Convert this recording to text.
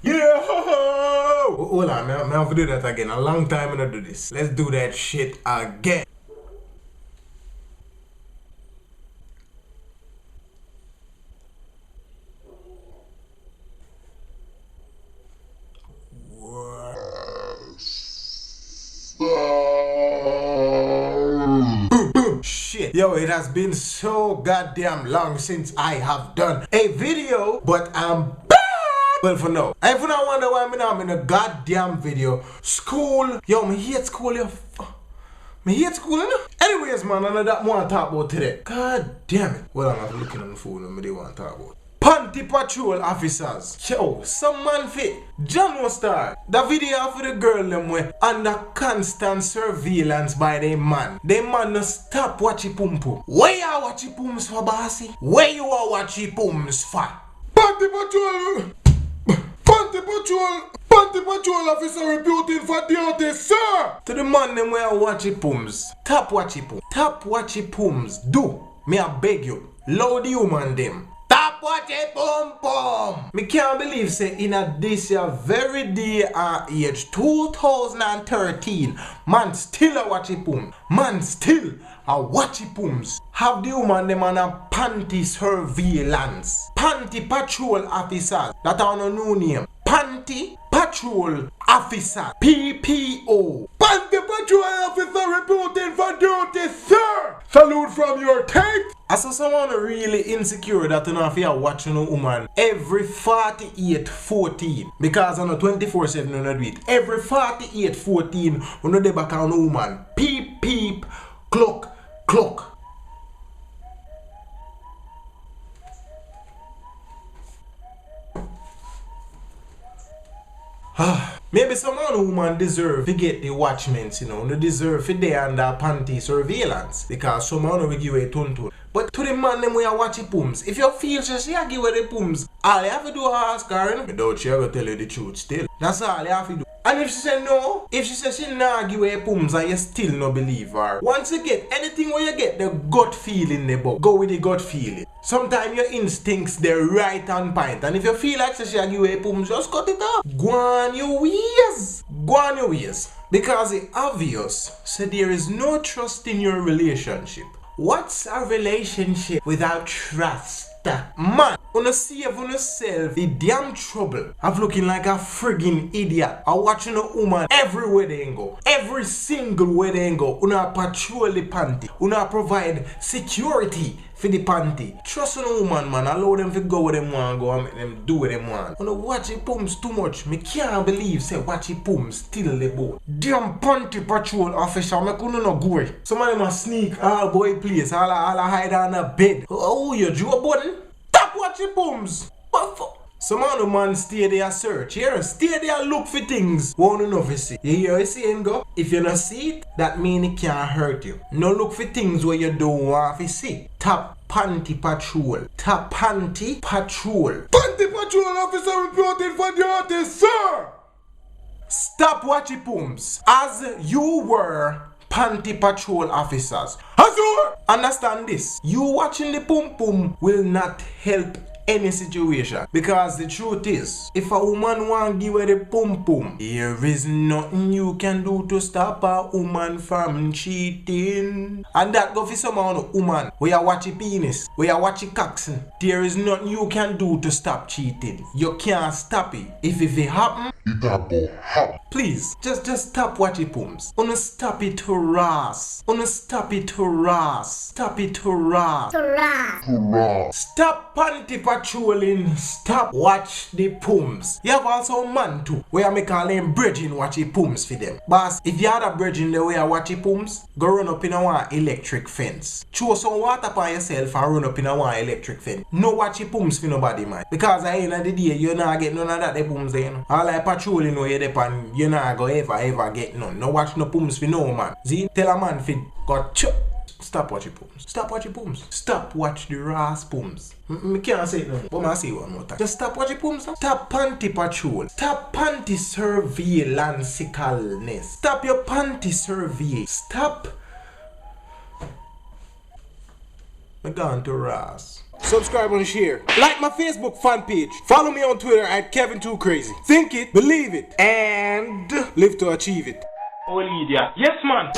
Yeah! Hold on, man. I have to do that again. A long time I don't do this. Let's do that shit again. Shit. Yo, it has been so goddamn long since I have done a video, but I'm back. Well, for now. I even wonder why I'm in a goddamn video. School. Yo, me hate school, yo. Me hate school, you know? Anyways, man, I know that I want to talk about today. God damn it. Well, I'm not looking on the phone and they want to talk about. Panty patrol officers. Yo, some man fit. John was start. The video for the girl them were under constant surveillance by the man. The man no stop watching pum pum. Where you watching pums for, bossy? Where you are watching pums for? Panty patrol! Panty patrol! Panty patrol officer reporting for duty, sir! To the man them where watching pums. Tap watching pums. Tap watching pums. Do. Me I beg you. Loud you man them. Tap watch it pum pum. Me can't believe say in a this year very day age 2013 man still a watch it pum. Man still a watch it pums. Have the woman them on a panty surveillance. Panty patrol officers that are no new name. Panty patrol officer PPO. Panty patrol officer reporting for duty, sir. Salute from your tape. I saw someone really insecure that you know if you're watching a woman every 48:14 because on a 24/7 you know do it. Every 48:14 you know they back on a woman. Peep peep clock clock. Maybe some other woman deserve to get the watchmen, you know, they deserve to be under panty surveillance because some man will give a ton. But to the man them we are watching pums, if you feel she give you the pums, all you have to do is ask her, without she will tell you the truth still. That's all you have to do. And if she say no, if she say she not give you pums and you still no believe her, once you get anything where you get the gut feeling the book, go with the gut feeling. Sometimes your instincts they're right on point, and if you feel like she give you pums, just cut it off. Go on your ways. Go on your ways. Because it's obvious, so there is no trust in your relationship. What's a relationship without trust? Man, wanna save yourself the damn trouble of looking like a friggin' idiot or watching a woman everywhere they go. Every single way they go. Una patrol the panty. Una provide security for the panty. Trust on a woman, man. Allow them to go where them want go and make them do what them want. Wanna watch it pums too much. Me can't believe say watch it pums still the boat. Damn panty patrol officer, me couldn't no go. Some of them a sneak all boy place, all hide on a bed. Oh, you Joe Budden? Tap watch it pums. What for? Some of the man stay there search. Here, stay there look for things. Wanna know if you see. You hear what saying go? If you don't see it, that mean it can't hurt you. No look for things where you don't want to see. Tap panty patrol. Tap panty patrol. Panty patrol officer reporting for duty, sir! Stop watching pums. As you were panty patrol officers. As you were. Understand this. You watching the pum pum will not help any situation, because the truth is, if a woman want give her the pum pum, there is nothing you can do to stop a woman from cheating. And that go for some woman where you watch a penis, where you watch a coxswain. There is nothing you can do to stop cheating. You can't stop it. If it happen, it happen. Please, just stop watching pums. Wanna stop it to Ross. Wanna stop it to Ross. Stop it to Ross. Stop panty patrolling. Stop watch the pums. You have also a man too, where I make all them bridging watch the pums for them. Boss, if you had a bridging the way I watch the pums, go run up in a one electric fence. Throw some water upon yourself and run up in a one electric fence. No watch the pums for nobody, man. Because at the end of the day, you not get none of that the pums there, you know. All like patrolling where you're there and you not go ever get none. No watch no pums for no man. See, tell a man for got chop. Stop watching pums. Stop watching pums. Stop watch the Ross pums. Me can't say it no more, but I say it one more time. Just stop watching pums. Stop panty patrol. Stop panty surveillanceicalness. Stop your panty survey. Stop. Me gone to Ross. subscribe and share. Like my Facebook fan page. Follow me on Twitter at Kevin2Crazy. Think it, believe it, and live to achieve it. Oh, Lydia. Yes, man.